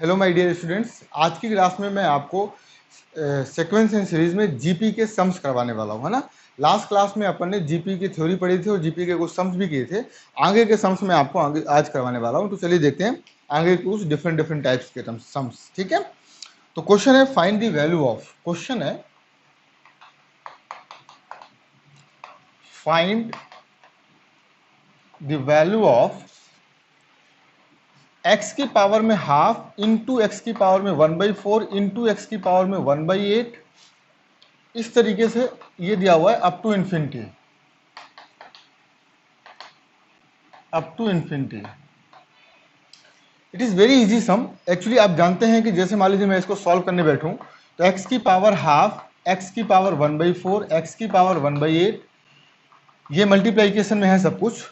Hello my dear students, आज की class में मैं आपको सीक्वेंस एंड सीरीज में जीपी के सम्स करवाने वाला हूँ, है ना। लास्ट क्लास में अपन ने जीपी की थ्योरी पढ़ी थी और जीपी के कुछ सम्स भी किए थे। आगे के सम्स मैं आपको आज करवाने वाला हूँ, तो चलिए देखते हैं आगे कुछ डिफरेंट डिफरेंट टाइप्स के सम्स। ठीक है, तो क्वेश्चन है find the value of, question है find the value of x की पावर में हाफ इंटू एक्स की पावर में 1/4 इंटू एक्स की पावर में 1/8। इस तरीके से ये दिया हुआ है up to infinity, up to infinity. It is very easy sum. Actually आप जानते हैं कि जैसे मान लीजिए मैं इसको सॉल्व करने बैठूं तो x की पावर हाफ, x की पावर 1/4, x की पावर 1/8, ये मल्टीप्लीकेशन में है सब कुछ,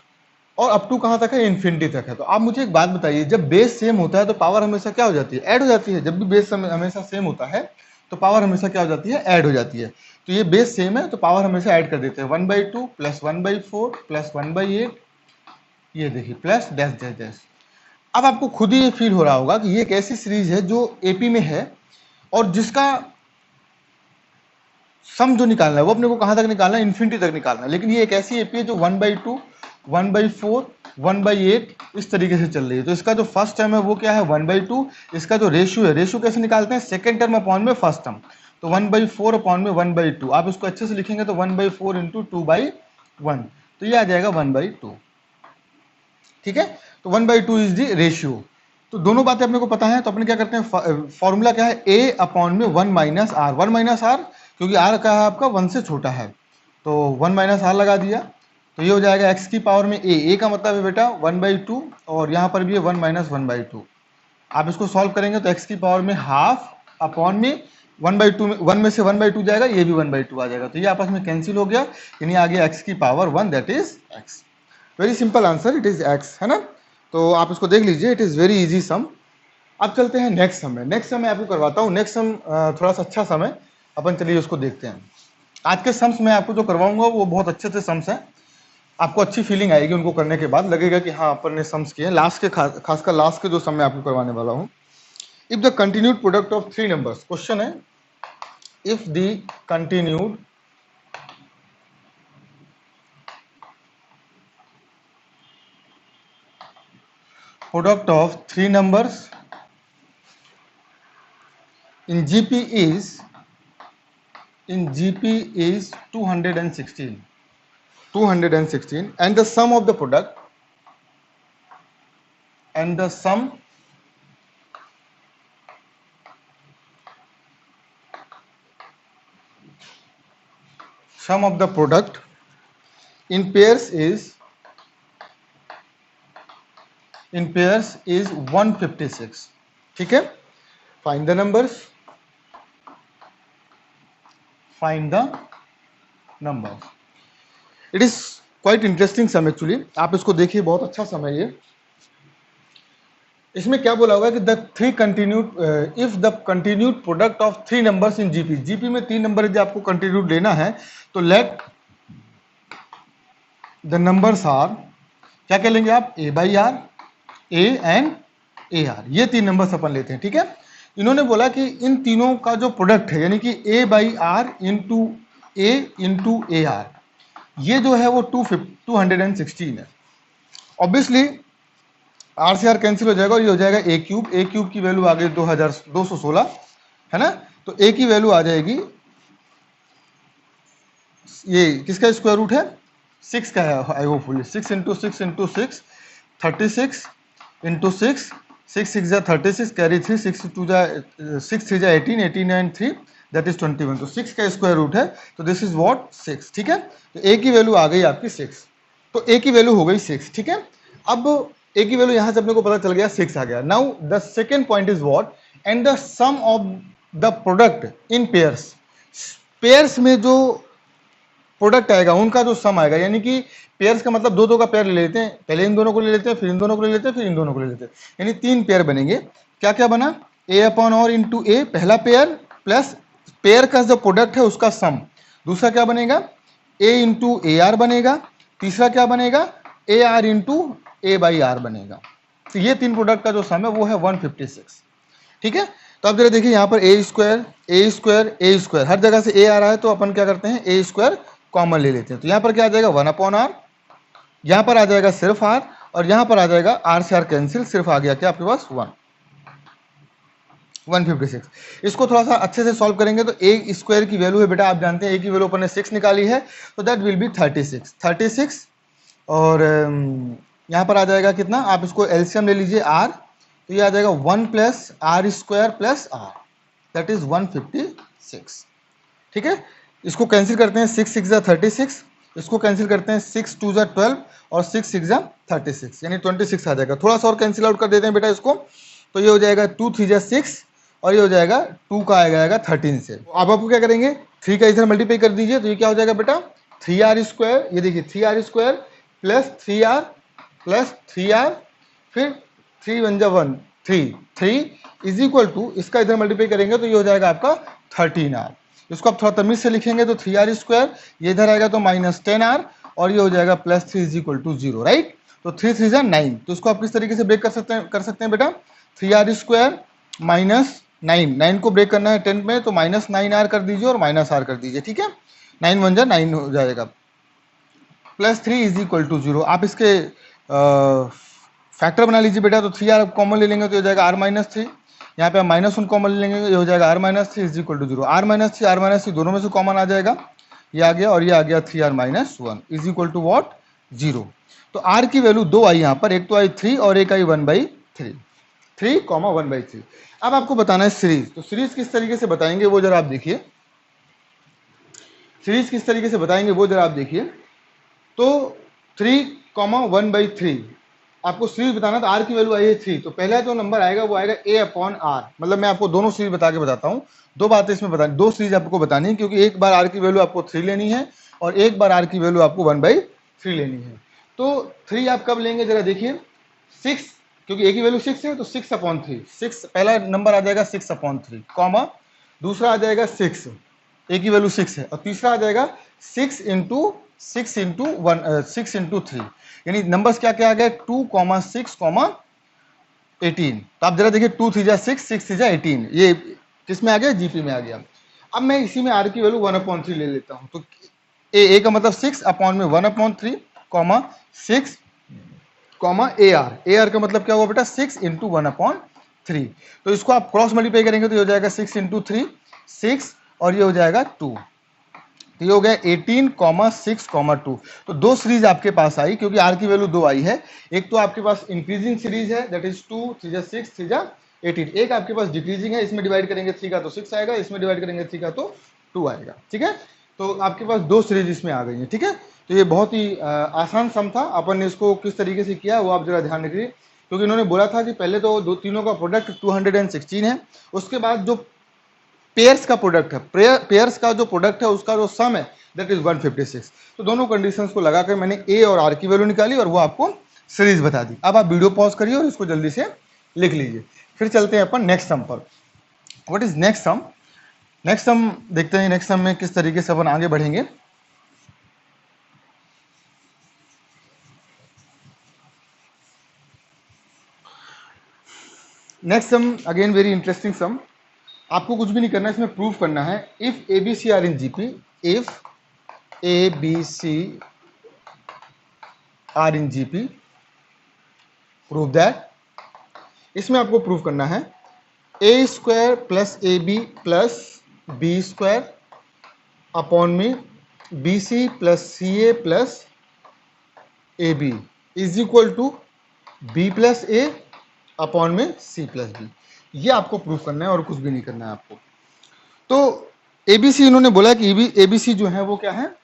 और अप टू कहां तक है? इन्फिनिटी तक है। तो आप मुझे एक बात बताइए, जब बेस सेम होता है तो पावर हमेशा क्या हो जाती है? ऐड हो जाती है। जब भी बेस हमेशा सेम होता है तो पावर हमेशा क्या हो जाती है? ऐड हो जाती है। तो ये बेस सेम है तो पावर हमेशा ऐड कर देते हैं। 1/2 प्लस 1/4 प्लस 1/8, ये देखिए प्लस डैश डैश डैश। अब आपको खुद ही ये फील हो रहा होगा कि ये एक ऐसी सीरीज है जो एपी में है और जिसका सम जो निकालना है वो अपने को कहां तक निकालना है? इन्फिनिटी तक निकालना है। लेकिन ये एक ऐसी एपी है जो 1/2, 1/4, 1/8 इस तरीके से चल रही है। तो इसका जो फर्स्ट टर्म है वो क्या है? 1/2। इसका जो रेशियो है, रेशियो कैसे निकालते हैं? सेकंड टर्म अपॉन में फर्स्ट टर्म। तो 1/4 अपॉन में 1/2। आप इसको अच्छे से लिखेंगे तो 1/4 इंटू 2/1, तो ये आ जाएगा 1/2। ठीक है, तो 1/2 इज दी रेशियो। तो दोनों बातें अपने को पता है, तो अपने क्या करते हैं? फॉर्मूला क्या है? a अपॉन में 1 माइनस आर। 1 माइनस आर क्योंकि r का है आपका 1 से छोटा है, तो 1 माइनस आर लगा दिया। तो ये हो जाएगा x की पावर में a का मतलब है बेटा 1/2, और यहाँ पर भी है 1 माइनस 1/2। आप इसको सॉल्व करेंगे तो x की पावर में हाफ अपॉन में 1/2, में 1 में से 1/2 जाएगा, ये भी 1/2 आ जाएगा। तो ये आपस में कैंसिल हो गया, यानी आ गया x की power 1, that is x। Very simple answer, it is x, है ना। तो आप इसको देख लीजिए, इट इज वेरी इजी सम। अब चलते हैं नेक्स्ट सम में। नेक्स्ट सम मैं आपको करवाता हूँ। नेक्स्ट सम थोड़ा सा अच्छा सम है, अपन चलिए उसको देखते हैं। आज के सम्स मैं आपको जो करवाऊंगा वो बहुत अच्छे से सम्स हैं। आपको अच्छी फीलिंग आएगी उनको करने के बाद, लगेगा कि हाँ अपन ने सम्स किए हैं। लास्ट के खासकर लास्ट के जो सम मैं आपको करवाने वाला हूँ। If the continued product of 3 numbers, question है if the continued product of 3 numbers in GP is 216, and the sum of the product sum of the product in pairs is 156. ठीक है, find the numbers, it is quite interesting sum actually। आप इसको देखिए, बहुत अच्छा सम है ये। इसमें क्या बोला होगा कि the three continued, if the continued product of 3 numbers in GP, GP में 3 नंबर यदि आपको कंटिन्यूड लेना है तो लेट द नंबर्स आर, क्या कह लेंगे आप? a by r, a and a r, ये 3 नंबर्स अपन लेते हैं। ठीक है, इन्होंने बोला कि इन तीनों का जो प्रोडक्ट है, यानी कि a by r into a into a r, ये जो है वो 216 है। ऑब्वियसली आर से आर कैंसिल हो जाएगा और ये हो जाएगा a क्यूब। a क्यूब की वैल्यू आ गई 2216, है ना। तो a की वैल्यू आ जाएगी, ये किसका स्क्वायर रूट है? 6 का है आई होपफुली। 6 इंटू 6 इंटू 6 36 इंटू 6, 6 6 जा 36, कैरी 3, 6 2 जा 6 3 जा 18, 18 एंड 3 दैट इज 21। तो 6 का स्क्वायर रूट है, तो दिस इज व्हाट? 6। ठीक है, तो a की वैल्यू आ गई आपकी 6, तो a की वैल्यू हो गई 6। ठीक है, अब a की वैल्यू यहां से अपने को पता चल गया 6 आ गया। Now the second point is what? And the sum of the product in pairs, pairs में जो प्रोडक्ट आएगा उनका जो सम आएगा, यानी कि पेयर्स का मतलब दो दो का पेयर ले लेते हैं, पहले इन दोनों को ले लेते हैं, फिर इन दोनों को ले लेते हैं, फिर इन दोनों को ले लेते हैं, यानी 3 पेयर बनेंगे। क्या क्या बना? a अपॉन और इंटू ए पहला पेयर, प्लस पेयर का जो प्रोडक्ट है उसका सम। दूसरा क्या बनेगा? a इंटू ए आर बनेगा। तीसरा क्या बनेगा? A r into a by r बनेगा। तो ये 3 प्रोडक्ट का जो सम है वो है 156। ठीक है। तो आप जरा देखिए यहाँ पर ए स्क्वायर ए स्क्वायर ए स्क्वायर, हर जगह से ए आ रहा है तो अपन क्या करते हैं ए स्क्वायर कॉमन ले लेते हैं। तो यहाँ पर क्या आ जाएगा 1/r, यहाँ पर आ जाएगा सिर्फ r, और यहाँ पर आ जाएगा r से r कैंसिल, सिर्फ आ गया क्या आपके पास 156। इसको थोड़ा सा अच्छे से सॉल्व करेंगे तो ए स्क्वायर की वैल्यू है बेटा, आप जानते हैं ए की वैल्यू अपन ने 6 निकाली है, तो दैट विल बी 36 और यहाँ पर आ जाएगा कितना, आप इसको एलसीएम ले लीजिए r, तो ये आ जाएगा 1 plus r square plus r, that is 156। ठीक है, इसको कैंसिल करते हैं 6 6 36, इसको कैंसिल करते हैं 6 2 12 और 6 6 36, यानी 26 आ जाएगा। थोड़ा सा और कैंसिल आउट कर देते हैं बेटा इसको, तो ये हो जाएगा 2 3 6 और ये हो जाएगा 2 का आ जाएगा 13 से। अब आपको क्या करेंगे 3 का इधर मल्टीप्लाई कर दीजिए, तो ये क्या हो जाएगा बेटा 3r स्क्वायर, ये देखिए 3r square plus 3r plus 3r, फिर 3 1 1 3 इज इक्वल टू, इसका इधर मल्टीप्लाई करेंगे तो ये हो जाएगा आपका 13r। इसको आप थोड़ा तमीज से लिखेंगे तो 3r स्क्वायर, ये इधर आएगा तो माइनस 10r और ये हो जाएगा plus 3 is equal to 0, right. तो 3 3 9, तो इसको आप किस तरीके से ब्रेक कर सकते हैं बेटा, 3r स्क्वायर माइनस 9 को ब्रेक करना है 10 में, तो माइनस 9r कर दीजिए और माइनस r कर दीजिए, ठीक है। 9 1 9 हो जाएगा, प्लस 3 इज इक्वल टू 0। आप इसके फैक्टर बना लीजिए बेटा, तो 3r कॉमन ले लेंगे तो हो जाएगा r माइनस 3, यहाँ पे हम माइनस 1 कॉमन ले लेंगे, ये हो जाएगा r minus 3 is equal to 0। r minus 3 दोनों में से कॉमन आ जाएगा, ये आ गया और ये आ गया 3r minus 1 is equal to what 0। तो r की वैल्यू 2 आई यहाँ पर, एक तो आई 3 और एक आई 1/3, 3, 1/3। अब आपको बताना है सीरीज, तो सीरीज किस तरीके से बताएंगे वो जरा आप देखिए, सीरीज किस तरीके से बताएंगे वो जरा आप देखिए। तो 3, 1/3 आपको सीरीज बताना, तो r की वैल्यू आई है 3, तो पहला जो नंबर आएगा वो आएगा a/r। मतलब मैं आपको दोनों सीरीज बता के बताता हूँ, दो बातें इसमें बतानी, दो सीरीज आपको बतानी है, क्योंकि एक बार r की वैल्यू आपको 3 लेनी है और एक बार r की वैल्यू आपको 1/3 लेनी है। तो 3 आप कब लेंगे जरा देखिए, 6, क्योंकि a की वैल्यू 6 है तो 6/3, 6 पहला नंबर आ जाएगा 6/3, कॉमा दूसरा आ जाएगा 6, a की वैल्यू 6 है, और तीसरा आ जाएगा 6 इंटू 3, यानी नंबर्स क्या क्या आ गए 2, 6, 18। तो आप जरा देखिए 2 3 6, 6 3 18, ये किस में आ गया जीपी में आ गया। अब मैं इसी में r की वैल्यू 1/3 ले लेता हूं, तो a का मतलब 6 अपॉन में 1/3, 6, ar का मतलब क्या हुआ बेटा 6 इंटू 1/3। तो इसको आप क्रॉस मल्टीप्लाई करेंगे तो ये हो जाएगा 6 इंटू 3 6 और ये हो जाएगा 2, तो ये हो गया 18, 6, 2। तो दो सीरीज आपके पास आई, क्योंकि r की वैल्यू 2 आई है। एक तो आपके पास इंक्रीजिंग सीरीज है, दैट इज 2 3 6 3 18। एक आपके पास डिक्रीजिंग है, इसमें डिवाइड करेंगे 3 का तो 6 आएगा, इसमें डिवाइड करेंगे 3 का तो 2 आएगा, ठीक है। तो आपके पास दो सीरीज इसमें आ गई है, ठीक है। तो ये बहुत ही आसान सम था, अपन ने इसको किस तरीके से किया वो आप जरा ध्यान रखिए, क्योंकि इन्होंने बोला था कि पहले तो तीनों का प्रोडक्ट 216 है, उसके बाद जो पेयर्स का प्रोडक्ट है, पेयर्स का जो प्रोडक्ट है उसका जो सम है दैट इज 156। तो दोनों कंडीशंस को लगाकर मैंने ए और आर की वैल्यू निकाली और वो आपको सीरीज बता दी। अब आप वीडियो पॉज करिए और इसको जल्दी से लिख लीजिए, फिर चलते हैं अपन नेक्स्ट सम पर। What is next sum? Next sum देखते हैं, नेक्स्ट सम में किस तरीके से अपन आगे बढ़ेंगे। Next sum again very interesting sum, आपको कुछ भी नहीं करना है, इसमें प्रूफ करना है। If a b c are in GP, if a b c are in GP, prove that. इसमें आपको प्रूफ करना है a square plus a b plus b square upon में b c plus c a plus a b is equal to b plus a upon में c plus B. ये आपको proof करना है और कुछ भी नहीं करना है आपको। तो एबीसी इन्होंने बोला कि एबीसी जो है वो क्या है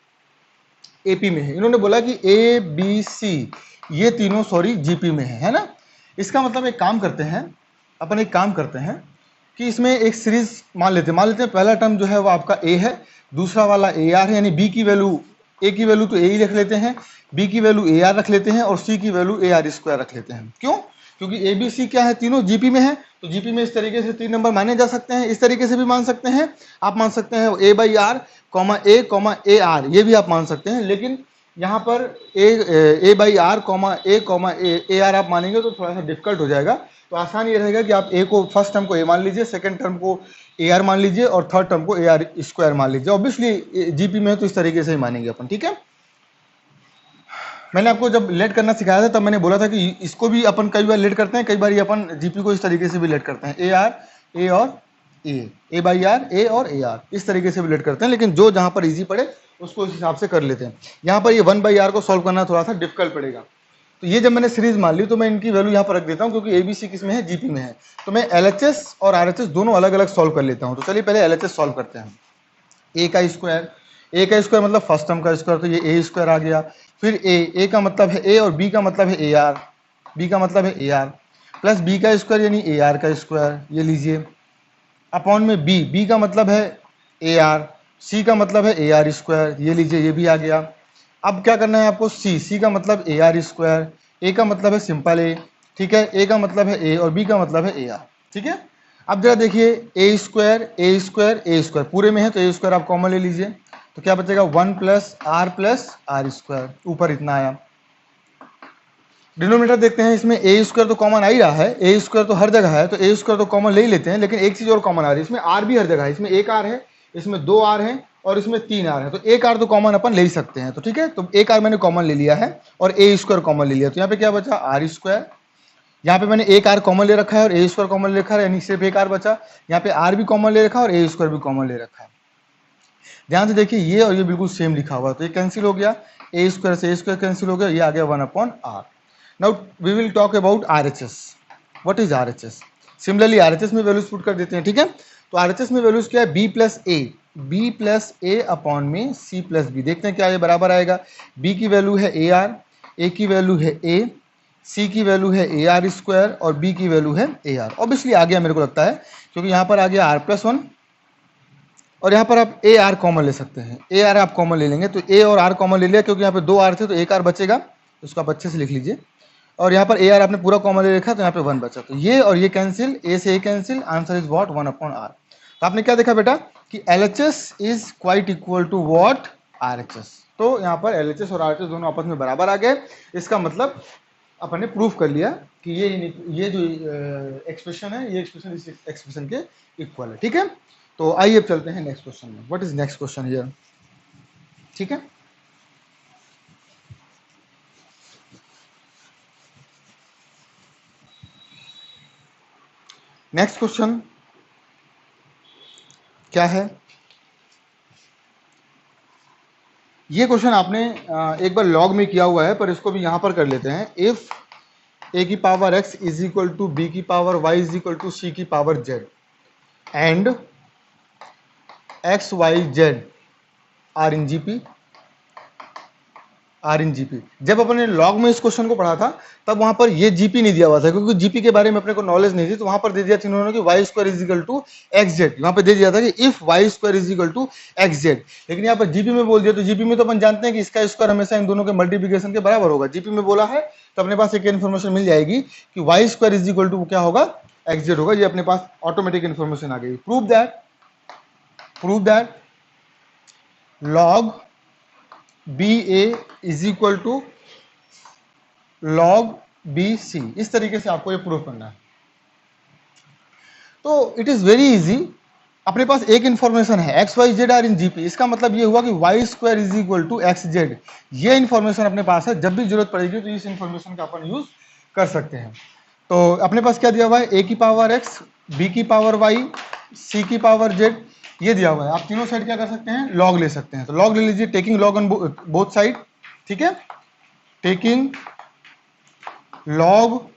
एपी में है, इन्होंने बोला कि ए बी सी ये तीनों सॉरी जीपी में है ना। इसका मतलब एक काम करते हैं अपन, एक काम करते हैं कि इसमें एक सीरीज मान लेते हैं पहला टर्म जो है वो आपका ए है, दूसरा वाला ए आर है, यानी बी की वैल्यू ए की वैल्यू तो ए ही रख लेते हैं, बी की वैल्यू ए आर रख लेते हैं और सी की वैल्यू ए आर स्क्वायर रख लेते हैं। क्यों? क्योंकि ए बी सी क्या है तीनों जीपी में है, तो जीपी में इस तरीके से 3 नंबर माने जा सकते हैं, इस तरीके से भी मान सकते हैं। आप मान सकते हैं a by r a r, ये भी आप मान सकते हैं। लेकिन यहाँ पर a by r comma a r आप मानेंगे तो थोड़ा सा डिफिकल्ट हो जाएगा। तो आसान ये रहेगा कि आप ए को फर्स्ट टर्म को ए मान लीजिए, सेकंड टर्म को ए आर मान लीजिए और थर्ड टर्म को ए आर स्क्वायर मान लीजिए। ऑब्वियसली जीपी में तो इस तरीके से ही मानेंगे अपन, ठीक है। मैंने आपको जब लेट करना सिखाया था तब मैंने बोला था कि इसको भी अपन कई बार लेट करते हैं, कई बार ये अपन जीपी को इस तरीके से भी लेट करते हैं, ए आर ए और ए बाई आर ए और ए आर, इस तरीके से भी लेट करते हैं। लेकिन जो जहां पर इजी पड़े उसको इस हिसाब से कर लेते हैं। यहाँ पर ये 1/r को सॉल्व करना थोड़ा सा डिफिकल्ट पड़ेगा। तो ये जब मैंने सीरीज मान ली तो मैं इनकी वैल्यू यहाँ पर रख देता हूँ, क्योंकि एबीसी किस में है, जीपी में है। तो मैं एलएचएस और आरएचएस दोनों अलग अलग सॉल्व कर लेता हूँ। तो चलिए पहले एलएचएस सॉल्व करते हैं। ए का स्क्वायर मतलब फर्स्ट टर्म का स्क्वायर, तो ये ए स्क्वायर आ गया। फिर ए का मतलब है ए और बी का मतलब है ए आर, बी का मतलब है ए आर प्लस बी का स्क्वायर यानी ए आर का स्क्वायर, ये लीजिए अपॉन में बी का मतलब है ए आर, सी का मतलब है ए आर स्क्वायर, ये लीजिए ये भी आ गया। अब क्या करना है आपको, सी का मतलब ए आर स्क्वायर, ए का मतलब है सिंपल ए, ठीक है, ए का मतलब है ए और बी का मतलब है ए आर, ठीक है। अब जरा देखिए ए स्क्वायर पूरे में है तो ए स्क्वायर आप कॉमन ले लीजिए, तो क्या बचेगा 1 प्लस आर स्क्वायर, ऊपर इतना आया। डिनोमिनेटर देखते हैं, इसमें ए स्क्वायर तो कॉमन आ ही रहा है, ए स्क्वायर तो हर जगह है तो ए स्क्वायर तो कॉमन ले ही लेते हैं। लेकिन एक चीज और कॉमन आ रही है, इसमें आर भी हर जगह है, इसमें एक आर है, इसमें 2 आर है और इसमें 3 आर है, तो एक आर तो कॉमन अपन ले ही सकते हैं। तो ठीक है, तो एक आर मैंने कॉमन ले लिया है और ए स्क्वायर कॉमन ले लिया, तो यहाँ पे क्या बचा आर स्क्वायर। यहाँ पे मैंने एक आर कॉमन ले रखा है और ए स्क्वायर कॉमन ले रखा है, यानी सिर्फ एक आर बचा। यहाँ पे आर भी कॉमन ले रखा है और ए स्क्वायर भी कॉमन ले रखा है। ध्यान से देखिए ये और ये बिल्कुल सेम लिखा हुआ है, तो ये कैंसिल हो गया, ए स्क्वायर से ए स्क्वायर कैंसिल हो गया, ये आ गया 1/r। Now we will talk about RHS। What is RHS? Similarly RHS में वैल्यूज पुट कर देते हैं, ठीक है। तो RHS में वैल्यूज क्या है, b प्लस ए अपॉन में c प्लस बी। देखते हैं क्या ये बराबर आएगा। b की वैल्यू है ए की वैल्यू है a, c की वैल्यू है ए आर स्क्वायर और b की वैल्यू है ए आर। ऑब्वियसली आ गया मेरे को लगता है, क्योंकि यहाँ पर आ गया r+1 और यहाँ पर आप ए आर कॉमन ले सकते हैं, ए आर आप कॉमन ले लेंगे तो ए और आर कॉमन ले लिया, क्योंकि यहाँ पे 2 आर थे तो एक आर बचेगा, उसको आप अच्छे से लिख लीजिए। और यहाँ पर ए आर आपने पूरा कॉमन ले रखा तो यहाँ पे 1 बचा, तो ये और ये कैंसिल, ए से a cancel, answer is what 1/r। तो आपने क्या देखा बेटा कि LHS is quite equal to what RHS। तो यहाँ पर LHS और RHS दोनों आपस में बराबर आ गए। इसका मतलब अपन ने प्रूफ कर लिया कि ये जो एक्सप्रेशन है, ये एक्सप्रेशन इस एक्सप्रेशन के इक्वल है, ठीक है। तो आइए अब चलते हैं नेक्स्ट क्वेश्चन में। What is next question here, ठीक है। नेक्स्ट क्वेश्चन क्या है, ये क्वेश्चन आपने एक बार लॉग में किया हुआ है, पर इसको भी यहां पर कर लेते हैं। इफ a की power x is equal to b की power y is equal to c की power z and x y z are in GP. जब अपने लॉग में इस क्वेश्चन को पढ़ा था तब वहां पर ये जीपी नहीं दिया हुआ था, क्योंकि जीपी के बारे में अपने को नॉलेज नहीं थी, तो वहां पर दे दिया था इन्होंने कि y square is equal to x z. वहां पर दे दिया था कि if y square is equal to x z, लेकिन यहाँ पर जीपी में बोल दिया। तो जीपी में तो अपन जानते हैं कि इसका स्क्वायर हमेशा इन दोनों के मल्टीप्लिकेशन के बराबर होगा। जीपी में बोला है तो अपने पास एक इन्फॉर्मेशन मिल जाएगी कि y square is equal to क्या होगा, एक्स जेड होगा। ये अपने पास ऑटोमेटिक इन्फॉर्मेशन आ गई। Prove that log BA is equal to log BC। इस तरीके से आपको ये प्रूव करना है। तो इट इज वेरी इजी। अपने पास एक इंफॉर्मेशन है x y z are in GP, इसका मतलब ये हुआ कि y square is equal to x z. ये इंफॉर्मेशन अपने पास है, जब भी जरूरत पड़ेगी तो इस इंफॉर्मेशन का अपन यूज कर सकते हैं। तो अपने पास क्या दिया हुआ है, ए की पावर एक्स, बी की पावर वाई, सी की पावर जेड, ये दिया हुआ है। आप तीनों साइड क्या कर सकते हैं, लॉग ले सकते हैं। तो लॉग ले लीजिए, taking log on both side, ठीक है, taking log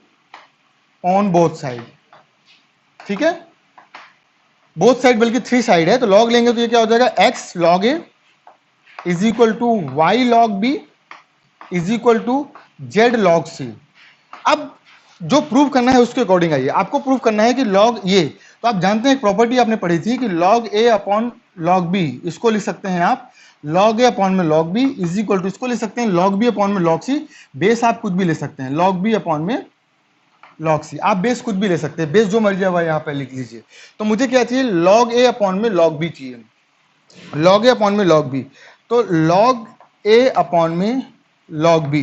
on both side, ठीक है, बोथ साइड बल्कि 3 साइड है, तो लॉग लेंगे तो ये क्या हो जाएगा, x log a is equal to y log b is equal to z log c। अब जो प्रूव करना है उसके अकॉर्डिंग आइए, आपको प्रूव करना है कि log ये, तो आप जानते हैं एक प्रॉपर्टी आपने पढ़ी थी कि log a upon log b, इसको लिख सकते हैं आप log a अपॉन में log b is equal to, इसको लिख सकते हैं log b अपॉन में log c। बेस आप कुछ भी ले सकते हैं, log b अपॉन में log c, आप बेस कुछ भी ले सकते हैं, बेस जो मर्जी हुआ यहाँ पे लिख लीजिए। तो मुझे क्या चाहिए, log a अपॉन में log b चाहिए, log a अपॉन में log b। तो log a अपॉन में log b,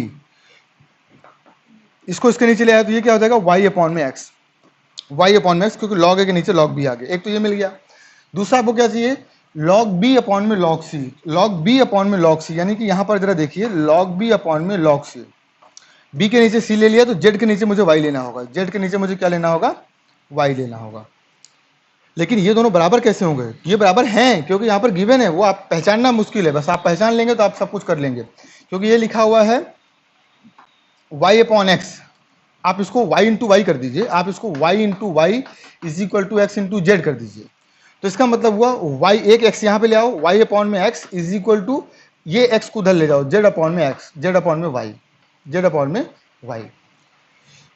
इसको इसके नीचे ले आया तो ये क्या हो जाएगा y अपॉन में x, y अपॉन में x, क्योंकि log a के नीचे log b आ गया। एक तो ये मिल गया। दूसरा आपको क्या चाहिए, log b अपॉन में log c, log b upon में log c, यानी कि यहां पर जरा देखिए log b अपॉन में log c, b के नीचे c ले लिया तो z के नीचे मुझे y लेना होगा, z के नीचे मुझे क्या लेना होगा, y लेना होगा। लेकिन ये दोनों बराबर कैसे होंगे, ये बराबर हैं क्योंकि यहाँ पर गिवन है, वो आप पहचानना मुश्किल है, बस आप पहचान लेंगे तो आप सब कुछ कर लेंगे। क्योंकि ये लिखा हुआ है y अपॉन एक्स, आप इसको y इंटू वाई कर दीजिए, आप इसको y into y is equal to x into z कर दीजिए। तो इसका मतलब हुआ y, एक x यहाँ पे ले आओ, y अपॉन में x इज इक्वल टू ये x को उधर ले जाओ, z अपॉन में x, z अपॉन में y, z अपॉन में y।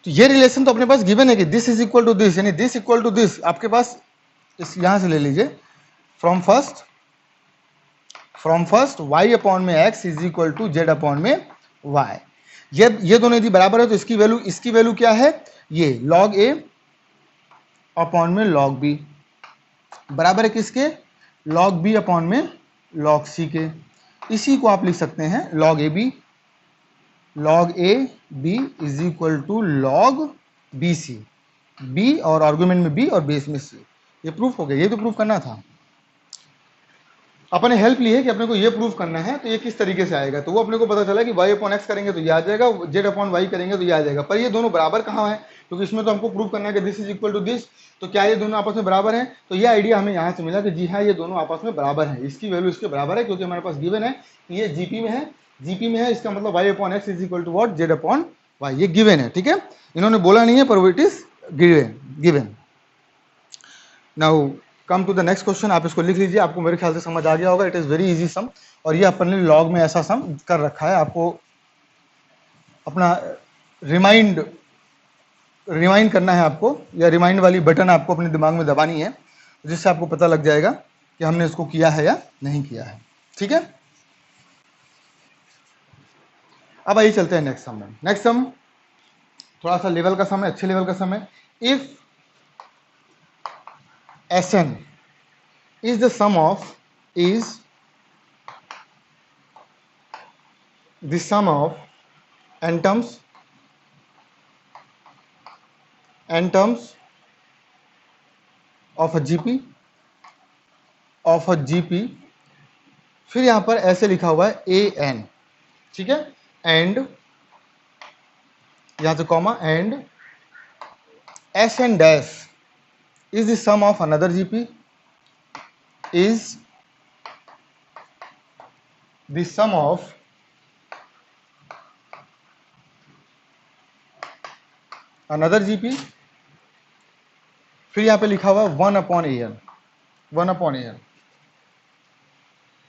तो ये रिलेशन तो अपने पास गिवन है कि this is equal to this, यानी दिस इक्वल टू दिस आपके पास, इस यहां से ले लीजिए, फ्रॉम फर्स्ट y अपॉन में x is equal to z upon में y। ये दोनों यदि बराबर है तो इसकी वैल्यू क्या है, ये log a अपॉन में log b बराबर है किसके, log b अपॉन में log c के। इसी को आप लिख सकते हैं log a b is equal to log bc, b और आर्गुमेंट में b और बेस में c। ये प्रूफ हो गया, ये तो प्रूफ करना था। अपने हेल्प ली है कि अपने को ये प्रूफ करना है, तो ये किस तरीके से आएगा, तो वो अपने को पता चला कि y अपॉन एक्स करेंगे तो ये आ जाएगा, z अपॉन वाई करेंगे तो ये आ जाएगा। पर ये दोनों बराबर कहाँ है, क्योंकि इसमें तो हमको प्रूफ करना है कि this is equal to this, तो क्या ये दोनों आपस में बराबर हैं। तो ये आइडिया हमें यहाँ से मिला कि जी हाँ ये दोनों आपस में बराबर है, इसकी वैल्यू इसके बराबर है, क्योंकि हमारे पास गिवन है कि ये जीपी में है, जीपी में है, इसका मतलब y upon x is equal to what, z upon y, ये गिवन है। ठीक है, इन्होंने बोला नहीं है पर it is given. Now come to the next question, आप इसको लिख लीजिए, आपको मेरे ख्याल से समझ आ गया होगा। इट इज वेरी इजी सम, और ये अपन ने लॉग में ऐसा सम कर रखा है, आपको अपना रिमाइंड करना है आपको, या रिमाइंड वाली बटन आपको अपने दिमाग में दबानी है, जिससे आपको पता लग जाएगा कि हमने इसको किया है या नहीं किया है। ठीक है, अब आइए चलते हैं नेक्स्ट सम में। नेक्स्ट सम थोड़ा सा लेवल का सम है, अच्छे लेवल का सम है। If Sn is the sum of n terms of a GP फिर यहां पर ऐसे लिखा हुआ है an, ठीक है, एंड यहां से comma, and Sn dash is the sum of another GP is the sum of another GP, फिर यहां पे लिखा हुआ 1 upon an,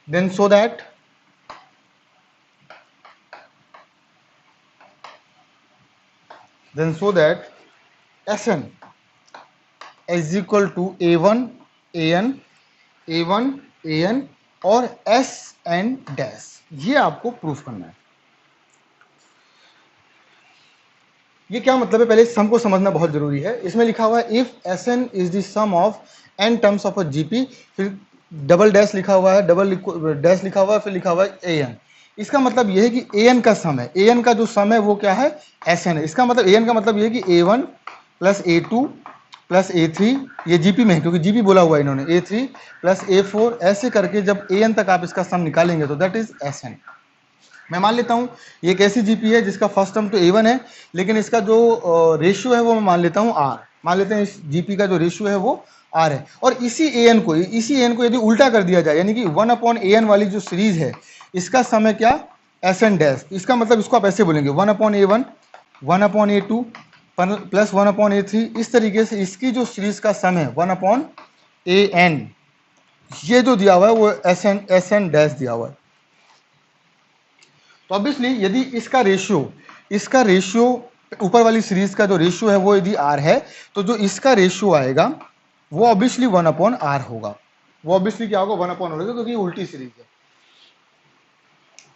then so that Sn is equal to a1 an और Sn डैश, ये आपको प्रूफ करना है। ये क्या मतलब है, पहले इस सम को समझना बहुत जरूरी है। इसमें लिखा हुआ है if Sn is the sum of n terms of a GP, फिर डबल डैश लिखा हुआ है, डबल डैश लिखा हुआ है, फिर लिखा हुआ है an। इसका मतलब यह है कि an का सम है, an का जो सम है वो क्या है, Sn है। इसका मतलब an का मतलब यह है कि a1 plus a2 plus a3, ये जीपी में है क्योंकि जीपी बोला हुआ है इन्होंने, a3 प्लस a4, ऐसे करके जब an तक आप इसका सम निकालेंगे तो दैट इज Sn। मैं मान लेता हूं ये एक ऐसी जीपी है जिसका फर्स्ट टर्म तो a1 है, लेकिन इसका जो रेशियो है वो मैं मान लेता हूं r, मान लेते हैं इस जीपी का जो रेशियो है वो r है। और इसी an को यदि उल्टा कर दिया जाए, यानी कि 1 अपॉन an वाली जो सीरीज है इसका सम है क्या, Sn डैश। इसका मतलब इसको आप ऐसे बोलेंगे 1 upon a1, 1 upon a2 plus 1 upon a3, इस तरीके से इसकी जो सीरीज का सम है 1 अपॉन an, ये जो दिया हुआ है वो Sn डैश दिया हुआ है। तो ऑब्वियसली यदि इसका रेशियो ऊपर वाली सीरीज का जो रेशियो है वो यदि r है, तो जो इसका रेशियो आएगा वो ऑब्वियसली 1 अपॉन r होगा। वो ऑब्वियसली क्या होगा, 1 अपॉन होगा, क्योंकि उल्टी सीरीज है।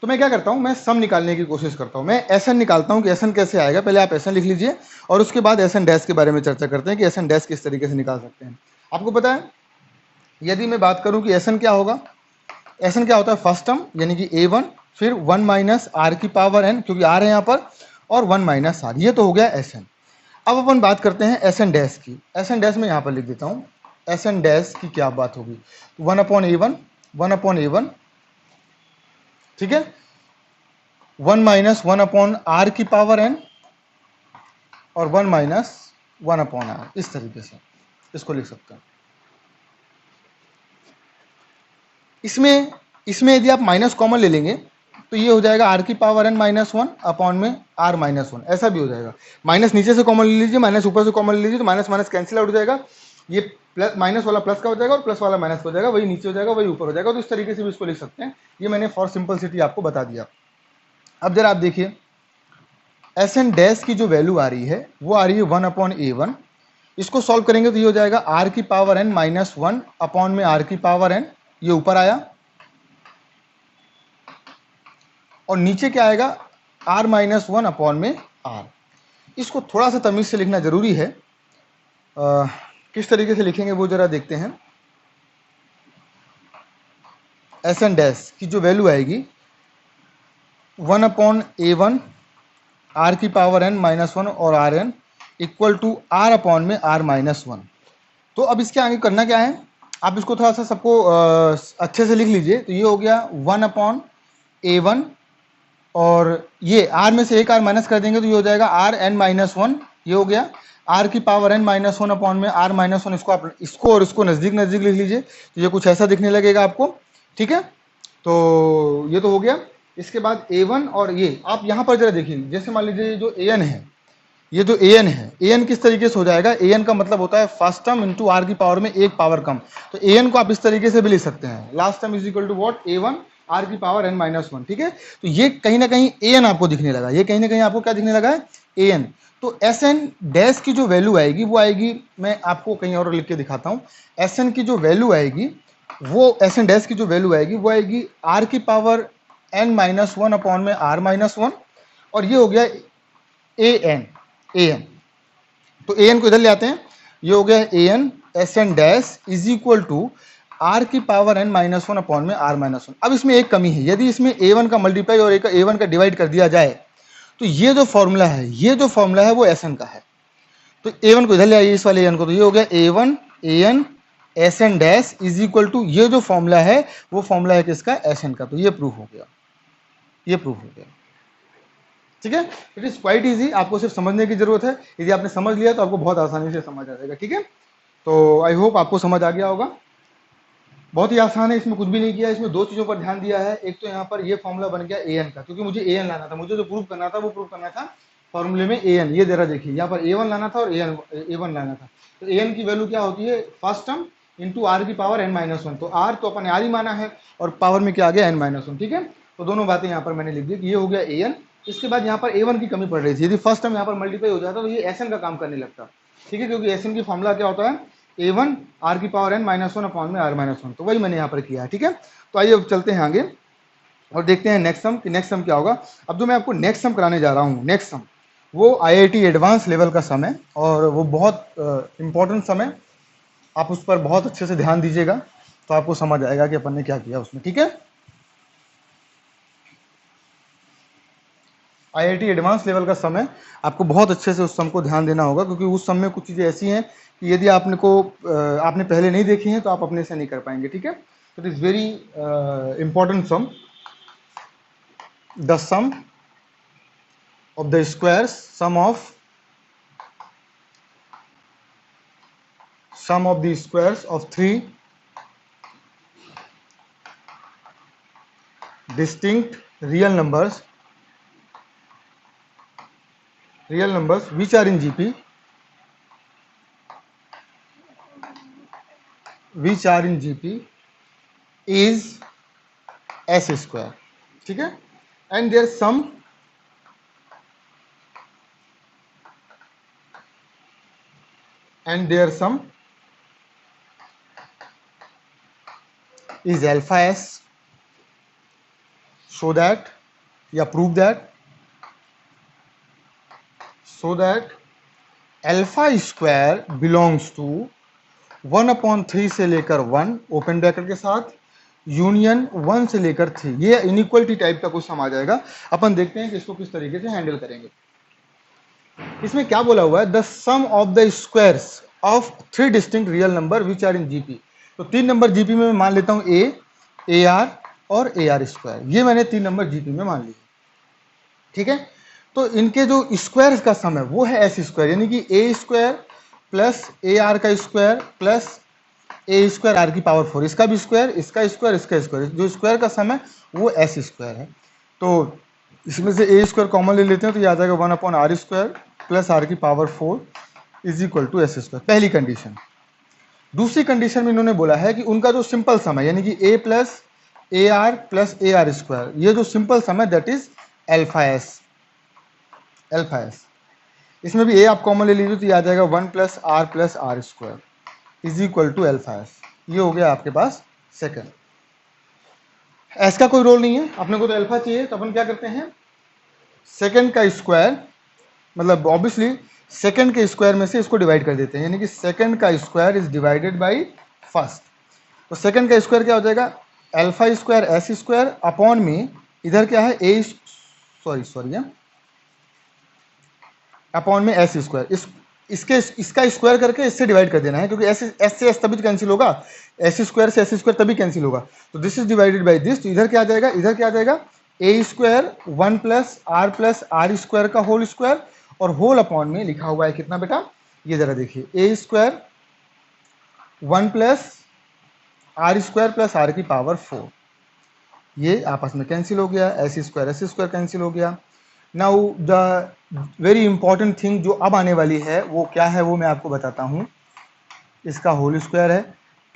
तो मैं क्या करता हूं, मैं सम निकालने की कोशिश करता हूं, मैं Sn निकालता हूं कि Sn कैसे आएगा। पहले आप Sn लिख लीजिए और उसके बाद Sn डैश के बारे में चर्चा करते हैं कि Sn डैश किस तरीके से निकाल सकते हैं। आपको पता है यदि मैं बात करूं कि Sn क्या होगा, Sn क्या होता है, फर्स्ट टर्म यानी कि a1 फिर 1 माइनस आर की पावर एन, क्योंकि आर है यहाँ पर, और 1 माइनस आर। ये तो हो गया एस एन। अब अपन बात करते हैं एस एन डैश की। एस एन डैश में यहाँ पर लिख देता हूँ, एस एन डैश की क्या बात होगी, 1/A1, 1/A1, ठीक है, 1 माइनस 1/R की पावर एन और 1 माइनस 1/R, इस तरीके से इसको लिख सकते हैं। इसमें इसमें यदि आप माइनस कॉमन ले लेंगे तो ये हो जाएगा आर की पावर एन माइनस 1 अपॉन में आर माइनस 1, ऐसा भी हो जाएगा। माइनस नीचे से कॉमन ले लीजिए, माइनस ऊपर से कॉमन ले लीजिए, तो माइनस माइनस कैंसिल आउट हो जाएगा, ये प्लस माइनस वाला प्लस का हो जाएगा और प्लस वाला माइनस हो जाएगा, वही नीचे हो जाएगा वही ऊपर हो जाएगा। तो इस तरीके से भी इसको लिख सकते हैं। ये मैंने फॉर सिंपलिसिटी आपको बता दिया। अब जरा आप देखिए एस एन डैश की जो वैल्यू आ रही है वो आ रही है 1/A1। इसको सॉल्व करेंगे तो ये हो जाएगा आर की पावर एन माइनस 1 अपॉन में आर की पावर एन, ये ऊपर आया, और नीचे क्या आएगा r माइनस 1 अपॉन में r। इसको थोड़ा सा तमीज से लिखना जरूरी है, किस तरीके से लिखेंगे वो जरा देखते हैं। एस एन डैश की जो वैल्यू आएगी 1/A1 r की पावर n माइनस 1 और r n equal to r upon में r माइनस 1। तो अब इसके आगे करना क्या है, आप इसको थोड़ा सा सबको अच्छे से लिख लीजिए। तो ये हो गया 1/A1, और ये r में से एक r माइनस कर देंगे तो ये हो जाएगा r n माइनस 1, ये हो गया r की पावर n माइनस 1 अपॉन में r माइनस 1। इसको आप इसको और इसको नजदीक नजदीक लिख लीजिए तो ये कुछ ऐसा दिखने लगेगा आपको, ठीक है। तो ये तो हो गया। इसके बाद a1, और ये आप यहाँ पर जरा देखिए, जैसे मान लीजिए जो an है, ये जो an है, an किस तरीके से हो जाएगा, an का मतलब होता है फर्स्ट टर्म इंटू r की पावर में एक पावर कम। तो an को आप इस तरीके से भी लिख सकते हैं, last term is equal to what, a1 r की पावर n माइनस 1, ठीक है। तो ये कहीं ना कहीं an आपको दिखने लगा, ये कहीं ना कहीं आपको क्या दिखने लगा है, an। तो एस एन डैश की जो वैल्यू आएगी वो आएगी, मैं आपको कहीं और लिख के दिखाता हूँ। एस एन की जो वैल्यू आएगी वो, एस एन डैश की जो वैल्यू आएगी वो आएगी r की पावर n माइनस 1 अपॉन में r माइनस 1, और ये हो गया an। तो an को इधर ले आते हैं, ये हो गया an s n dash is equal to r की पावर n माइनस 1 अपॉन में r माइनस 1। अब इसमें एक कमी है, यदि इसमें a1 का मल्टीप्लाई और a1 का डिवाइड कर दिया जाए तो ये जो फॉर्मूला है, ये जो फॉर्मूला है वो एसएन का है। तो a1 को इधर ले आइए, इस वाले an को, तो ये हो गया a1 an s n dash is equal to, ये जो फॉर्मूला है वो फॉर्मूला है किसका, एसएन का। तो ये प्रूफ हो गया, ये प्रूफ हो गया, ठीक है। इट इज क्वाइट इजी, आपको सिर्फ समझने की जरूरत है। यदि आपने समझ लिया तो आपको बहुत आसानी से समझ आ जाएगा, ठीक है। तो आई होप आपको समझ आ गया होगा। बहुत ही आसान है, इसमें कुछ भी नहीं किया। इसमें दो चीजों पर ध्यान दिया है, एक तो यहाँ पर ये फॉर्मूला बन गया an का, क्योंकि मुझे an लाना था, मुझे जो प्रूव करना था वो प्रूव करना था फॉर्मूले में an। ये जरा देखिए, यहाँ पर a1 लाना था और a1 लाना था। तो an की वैल्यू क्या होती है, फर्स्ट टर्म इंटू r की पावर n माइनस 1। तो r तो अपन r ही माना है और पावर में क्या आ गया n माइनस 1, ठीक है। तो दोनों बातें यहाँ पर मैंने लिख दी, ये हो गया an। इसके बाद यहाँ पर a1 की कमी पड़ रही थी, यदि फर्स्ट टर्म यहाँ पर मल्टीप्लाई हो जाता तो ये sn का काम करने लगता, ठीक है, क्योंकि sn की फॉर्मूला क्या होता है, a1 r की पावर n माइनस 1 अपॉन में r माइनस 1। तो वही मैंने यहाँ पर किया है, ठीक है। तो आइए अब चलते हैं आगे और देखते हैं नेक्स्ट सम कि नेक्स्ट सम क्या होगा। अब जो मैं आपको नेक्स्ट सम कराने जा रहा हूँ, नेक्स्ट सम वो आईआईटी एडवांस लेवल का सम है और वो बहुत इंपॉर्टेंट सम है। आप उस पर बहुत अच्छे से ध्यान दीजिएगा तो आपको समझ आएगा कि अपन ने क्या किया उसमें, ठीक है। आईआईटी एडवांस लेवल का सम है, आपको बहुत अच्छे से उस सम को ध्यान देना होगा, क्योंकि उस सम में कुछ चीज़ें ऐसी हैं कि यदि आपने पहले नहीं देखी हैं तो आप अपने से नहीं कर पाएंगे, ठीक है। It is very important sum, the sum of the squares, sum of the squares of 3 distinct real numbers which are in GP, is s square, ठीक है। and their sum is alpha s, so that या prove that alpha square belongs to 1/3 से लेकर 1 open bracket के साथ, union 1 से लेकर 3, ये इनइक्वलिटी टाइप का कुछ सम आ जाएगा। अपन देखते हैं कि इसको किस तरीके से हैंडल करेंगे। इसमें क्या बोला हुआ है, the sum of the squares of 3 distinct real number which are in GP. तो 3 नंबर जीपी में मैं मान लेता हूं ए आर और ए आर स्क्वायर, ये मैंने 3 नंबर जीपी में मान लिया, ठीक है। तो इनके जो स्क्वायर्स का सम है वो है एस स्क्वायर, यानी कि a square plus a r का square plus a square r की पावर 4, इसका भी स्क्वायर, इसका स्क्वायर, इसका स्क्वायर, जो स्क्वायर का सम है वो एस स्क्वायर है। तो इसमें से ए स्क्वायर कॉमन ले लेते हैं तो ये आ जाएगा 1/r स्क्वायर प्लस आर की power 4 is equal to s square, पहली कंडीशन। दूसरी कंडीशन में इन्होंने बोला है कि उनका जो सिंपल सम है, यानी कि ए प्लस ए आर स्क्वायर, ये जो सिंपल सम है दैट इज एल्फा एस। इसमें भी ए आप कॉमन ले लीजिए तो ये आ जाएगा 1+r square is equal to alpha s. ये हो गया आपके पास सेकंड। एस का कोई रोल नहीं है, अपने को तो अल्फा चाहिए, तो अपन क्या करते हैं, सेकंड का स्क्वायर, मतलब ऑब्वियसली सेकंड के स्क्वायर में से इसको डिवाइड कर देते हैं, यानी कि सेकंड का square is divided by first. तो सेकंड का स्क्वायर क्या हो जाएगा, alpha square S square upon में इधर क्या है ए अपॉन में एस स्क्वायर, इसका स्क्वायर करके इससे डिवाइड कर देना है, क्योंकि एस से एस तभी कैंसिल होगा, एस स्क्वायर से एस स्क्वायर तभी कैंसिल होगा। तो this is divided by this, तो इधर क्या आ जाएगा, इधर क्या आ जाएगा ए स्क्वायर 1+r स्क्वायर का होल स्क्वायर, और होल अपॉन में लिखा हुआ है कितना बेटा, ये जरा देखिए, a square 1+r square plus r की पावर 4, ये आपस में कैंसिल हो गया, एस स्क्वायर कैंसिल हो गया। Now the very important thing जो अब आने वाली है वो क्या है, वो मैं आपको बताता हूँ। इसका होल स्क्वायर है,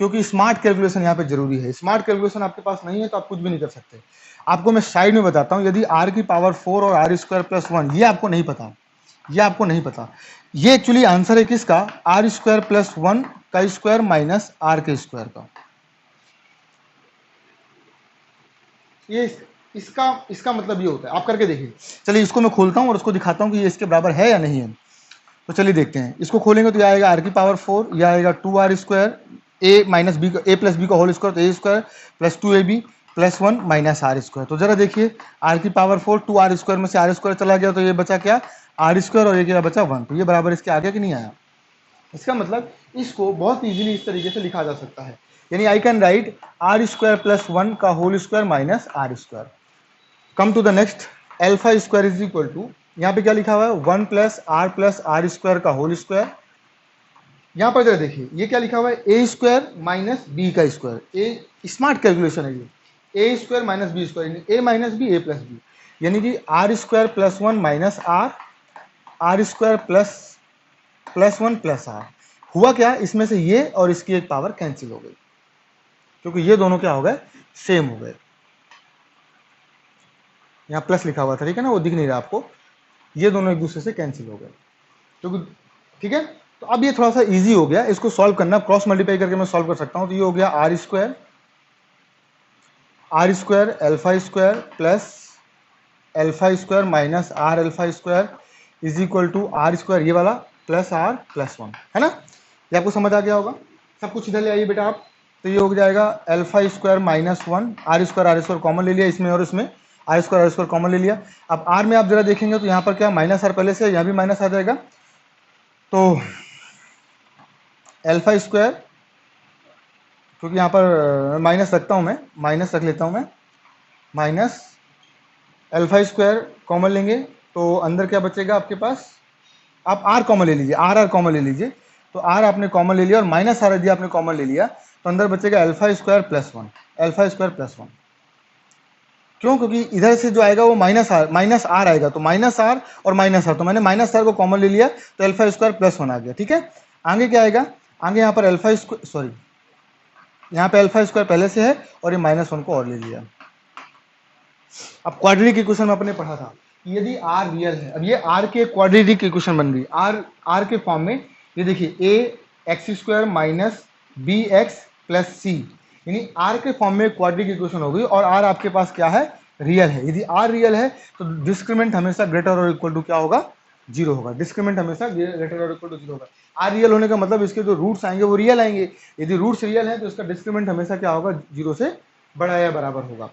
क्योंकि स्मार्ट कैलकुलेशन यहाँ पे जरूरी है। स्मार्ट कैलकुलेशन आपके पास नहीं है तो आप कुछ भी नहीं कर सकते। आपको मैं साइड में बताता हूँ, यदि आर की पावर 4 और आर स्क्वायर प्लस 1, ये आपको नहीं पता, ये एक्चुअली आंसर है किसका, आर स्क्वायर प्लस 1 का स्क्वायर माइनस आर के स्क्वायर का। ये इसका मतलब ये होता है, आप करके देखिए। चलिए इसको मैं खोलता हूँ और उसको दिखाता हूँ कि ये इसके बराबर है या नहीं है। तो चलिए देखते हैं, इसको खोलेंगे तो ये आएगा आर की पावर 4, यह आएगा 2r square a minus b, a plus b का होल स्क्वायर, तो a square plus 2ab plus 1 minus r square. तो जरा देखिए, आर की पावर 4 2r स्क्वायर में से आर स्क्वायर चला गया, तो ये बचा क्या, आर स्क्वायर, और ये क्या बचा 1, तो ये बराबर इसके आगे कि नहीं आया। इसका मतलब इसको बहुत इजीली इस तरीके से लिखा जा सकता है, यानी I can write r square plus 1 का whole square minus r square. Come to the next, alpha square is equal to, यहाँ पे क्या लिखा हुआ है, 1+r स्क्वायर का होल स्क्वायर। यहाँ पर जरा देखिए, ये क्या लिखा हुआ है, ए स्क्वायर माइनस बी का स्क्वायर, ए स्मार्ट कैलकुलेशन है ये, a square minus b square, a minus b a plus b, यानी कि r square plus 1 minus r square plus 1 plus r. हुआ क्या, इसमें से ये और इसकी एक पावर कैंसिल हो गई, क्योंकि ये दोनों क्या हो गए, सेम हो गए। यहाँ प्लस लिखा हुआ था, ठीक है ना, वो दिख नहीं रहा आपको, ये दोनों एक दूसरे से कैंसिल हो गए, क्योंकि ठीक है। तो अब ये थोड़ा सा इजी हो गया, इसको सॉल्व करना, क्रॉस मल्टीप्लाई करके मैं सॉल्व कर सकता हूँ। तो ये हो गया r square alpha square plus alpha square minus r alpha square is equal to r square, ये वाला प्लस आर प्लस 1, है ना। ये आपको समझ आ गया होगा, सब कुछ इधर ले आइए बेटा आप। तो ये हो जाएगा alpha square minus 1, r square common ले लिया इसमें और इसमें, आर स्क्वायर कॉमन ले लिया। अब आर में आप जरा देखेंगे तो यहाँ पर क्या माइनस आर पहले से, यहाँ भी माइनस आ जाएगा, तो अल्फा स्क्वायर, क्योंकि यहाँ पर माइनस रखता हूँ मैं, माइनस रख लेता हूँ मैं, माइनस अल्फा स्क्वायर कॉमन लेंगे तो अंदर क्या बचेगा आपके पास, आप आर कॉमन ले लीजिए, आर कॉमन ले लीजिए, तो आर आपने कॉमन ले लिया और माइनस आर यदि आपने कॉमन ले लिया तो अंदर बचेगा alpha square plus 1, alpha square plus 1। क्यों, क्योंकि इधर से जो आएगा वो माइनस आर आएगा, तो माइनस आर और माइनस आर, तो मैंने माइनस आर को कॉमन ले लिया तो अल्फा स्क्वायर प्लस 1 आ गया, ठीक है। आगे क्या आएगा, आगे यहाँ पर अल्फा स्क्वायर, सॉरी यहाँ पे अल्फा स्क्वायर पहले से है और ये -1 को और ले लिया। अब क्वाड्रेटिक इक्वेशन में अपने पढ़ा था, यदि आर रियल है, अब ये आर के क्वाड्रेटिक इक्वेशन बन गई, आर के फॉर्म में, ये देखिए a x square minus b x plus c, यानी आर के फॉर्म में क्वाड्रेटिक इक्वेशन हो गई, और आर आपके पास क्या है, रियल है। यदि आर रियल है तो डिस्क्रिमिनेंट हमेशा ग्रेटर और इक्वल टू क्या होगा, 0 होगा, डिस्क्रिमिनेंट हमेशा ग्रेटर और इक्वल टू 0 होगा। आर रियल होने का मतलब इसके जो रूट्स आएंगे वो रियल आएंगे, यदि रूट्स रियल है तो इसका डिस्क्रिमिनेंट हमेशा क्या होगा, 0 से बड़ा या बराबर होगा।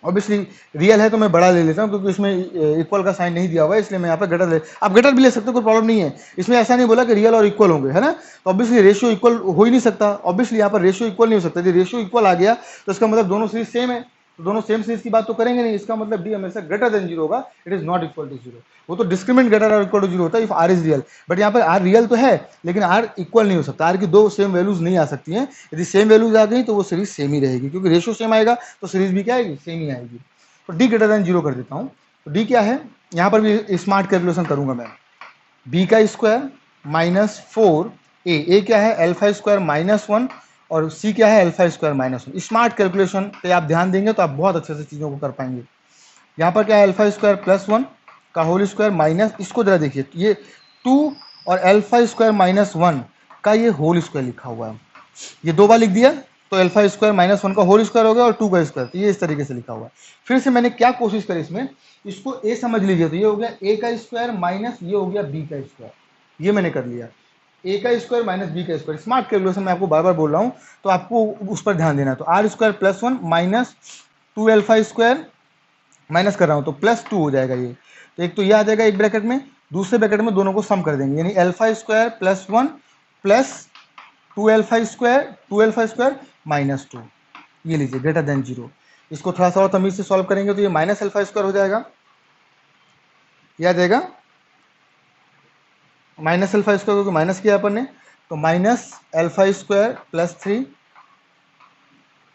ऑब्वियसली रियल है तो मैं बड़ा ले लेता हूँ, क्योंकि इसमें इक्वल का साइन नहीं दिया हुआ है, इसलिए मैं यहाँ पे ग्रेटर ले, आप ग्रेटर भी ले सकते हो, कोई प्रॉब्लम नहीं है। इसमें ऐसा नहीं बोला कि रियल और इक्वल होंगे, है ना। तो ऑब्वियसली रेशियो इक्वल हो ही नहीं सकता, ऑब्वियसली यहाँ पर रेशियो इक्वल नहीं हो सकता। यदि रेशियो इक्वल आ गया तो इसका मतलब दोनों सीरीज सेम है, तो दोनों सेम सीरीज की बात तो करेंगे नहीं, इसका मतलब डी हमेशा ग्रेटर देन जीरो होगा, it is not equal to zero. वो तो डिस्क्रिमिनेंट ग्रेटर और इक्वल टू जीरो होता है if r is real, but यहाँ पर आर रियल तो है लेकिन आर इक्वल नहीं हो सकता, आर की दो सेम वैल्यूज नहीं आ सकती हैं। यदि सेम वैल्यूज आ गई तो वो सीरीज सेम ही रहेगी, क्योंकि रेशियो सेम आएगा तो सीरीज भी क्या आएगी, सेम ही आएगी। तो डी ग्रेटर देन जीरो कर देता हूं। तो डी क्या है, यहां पर भी स्मार्ट कैलकुलेशन करूंगा मैं। बी का स्क्वायर माइनस फोर, ए क्या है एल्फा स्क्वायर माइनस वन, और सी क्या है alpha square minus one. Smart calculation पे आप ध्यान देंगे तो आप बहुत अच्छे से चीजों को कर पाएंगे। यहाँ पर क्या है एल्फा स्क्वायर प्लस वन का होल स्क्वायर माइनस, इसको जरा देखिए, ये टू और एल्फा स्क्वायर माइनस वन का ये होल स्क्वायर लिखा हुआ है, ये दो बार लिख दिया तो एल्फा स्क्वायर माइनस वन का होल स्क्वायर हो गया और टू का स्क्वायर, तो ये इस तरीके से लिखा हुआ है। फिर से मैंने क्या कोशिश करी इसमें, इसको ए समझ लीजिए, तो ये हो गया ए का स्क्वायर माइनस ये हो गया बी का स्क्वायर, ये मैंने कर लिया ए का स्क्वायर माइनस बी का स्क्वायर। स्मार्ट कैलकुलेशन मैं आपको बार बार बोल रहा हूँ तो आपको उस पर ध्यान देना। तो r square plus one minus two alpha square, minus कर रहा हूँ तो प्लस टू हो जाएगा ये, तो एक तो ये आ जाएगा एक ब्रैकेट में, दूसरे ब्रैकेट में दोनों को सम कर देंगे, यानी alpha square plus one plus two alpha square minus two, ये लीजिए ग्रेटर देन जीरो। इसको थोड़ा सा और तमीज से सॉल्व करेंगे तो ये माइनस एल्फा स्क्वायर हो जाएगा, ये आ जाएगा माइनस एल्फा स्क्वायर, क्योंकि माइनस किया अपन ने, तो minus alpha square plus three,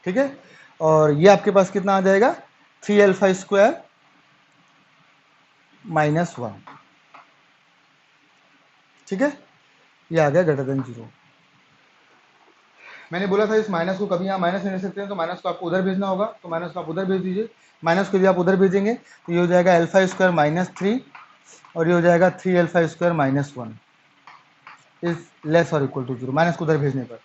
ठीक है। और ये आपके पास कितना आ जाएगा, three alpha square minus one, ठीक है, ये आ गया ग्रेटर देन जीरो। मैंने बोला था इस माइनस को कभी यहाँ माइनस नहीं ले सकते हैं, तो माइनस को आपको उधर भेजना होगा, तो माइनस को आप उधर भेज दीजिए। माइनस को यदि आप उधर भेजेंगे तो ये हो जाएगा एल्फा स्क्वायर माइनस थ्री, और ये हो जाएगा three alpha square minus one is less और इक्वल टू जीरो, माइनस को उधर भेजने पर।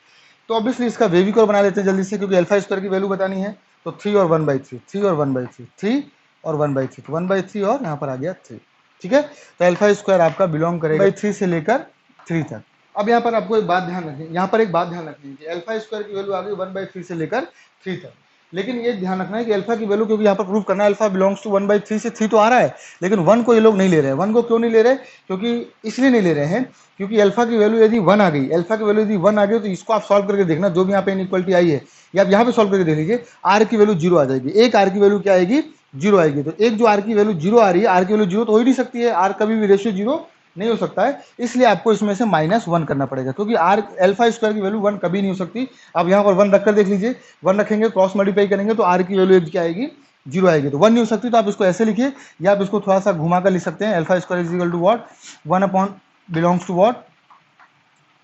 तो ऑब्वियसली इसका वेविक और बना लेते हैं जल्दी से, क्योंकि एल्फा स्क्वायर की वैल्यू बतानी है। तो थ्री और वन बाई थ्री, थ्री और वन बाई थ्री, थ्री और one by three, one by three और यहाँ पर आ गया थ्री, ठीक है। तो एल्फा स्क्वायर आपका बिलोंग करेगा बाई थ्री से लेकर थ्री तक। अब यहाँ पर आपको एक बात ध्यान रखनी, यहाँ पर एक बात ध्यान रखनी है कि एल्फा स्क्वायर की वैल्यू आ गई वन बाई थ्री से लेकर थ्री तक, लेकिन ये ध्यान रखना है कि अल्फा की वैल्यू, क्योंकि यहाँ पर प्रूव करना है alpha belongs to one by three से थ्री तो आ रहा है, लेकिन वन को ये लोग नहीं ले रहे हैं। वन को क्यों नहीं ले रहे, क्योंकि इसलिए नहीं ले रहे हैं क्योंकि अल्फा की वैल्यू यदि वन आ गई, अल्फा की वैल्यू यदि वन आ गई तो इसको आप सॉल्व करके देखना, जो भी यहाँ पे इनइक्वालिटी आई है ये आप यहाँ पे सॉल्व करके देख लीजिए, आर की वैल्यू जीरो आ जाएगी, एक आर की वैल्यू क्या आएगी, जीरो आएगी। तो एक जो आर की वैल्यू जीरो आ रही है, आर की वैल्यू जीरो तो हो ही नहीं सकती है, आर कभी भी रेशियो जीरो नहीं हो सकता है, इसलिए आपको इसमें से माइनस वन करना पड़ेगा, क्योंकि आर अल्फा स्क्वायर की वैल्यू वन कभी नहीं हो सकती। अब यहाँ पर वन रखकर देख लीजिए, वन रखेंगे क्रॉस मल्टीप्लाई करेंगे तो आर की वैल्यू क्या आएगी, जीरो आएगी, तो वन नहीं हो सकती। तो आप इसको ऐसे लिखिए, या आप इसको थोड़ा सा घुमा कर लिख सकते हैं, alpha square is equal to what, one upon belongs to what,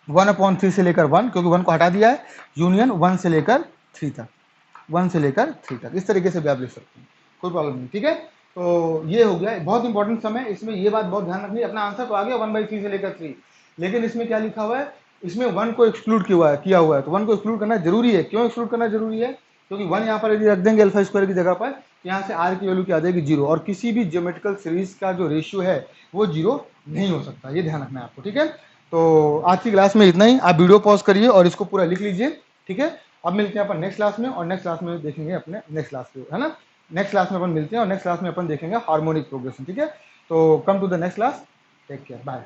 one upon three से लेकर वन, क्योंकि वन को हटा दिया है, यूनियन वन से लेकर थ्री तक, वन से लेकर थ्री तक, इस तरीके से भी आप लिख सकते हैं, कोई प्रॉब्लम नहीं, ठीक है। तो ये हो गया बहुत इंपॉर्टेंट सम है, इसमें ये बात बहुत ध्यान रखनी है। अपना आंसर तो आ गया वन बाई थ्री से लेकर थ्री, लेकिन इसमें क्या लिखा हुआ है, इसमें वन को एक्सक्लूड किया हुआ है, तो वन को एक्सक्लूड करना जरूरी है। क्यों एक्सक्लूड करना जरूरी है, क्योंकि वन यहाँ पर यदि रख देंगे अल्फा स्क्वायर की जगह पर, तो यहाँ से आर की वैल्यू क्या आ जाएगी, जीरो, और किसी भी ज्योमेट्रिकल सीरीज का जो रेशियो है वो जीरो नहीं हो सकता, ये ध्यान रखना है आपको, ठीक है। तो आज की क्लास में इतना ही, आप वीडियो पॉज करिए और इसको पूरा लिख लीजिए, ठीक है। अब मिलते हैं अपन नेक्स्ट क्लास में, और नेक्स्ट क्लास में देखेंगे अपने नेक्स्ट क्लास को, है ना, नेक्स्ट क्लास में अपन मिलते हैं और नेक्स्ट क्लास में अपन देखेंगे हार्मोनिक प्रोग्रेशन, ठीक है। तो come to the next class, take care, bye.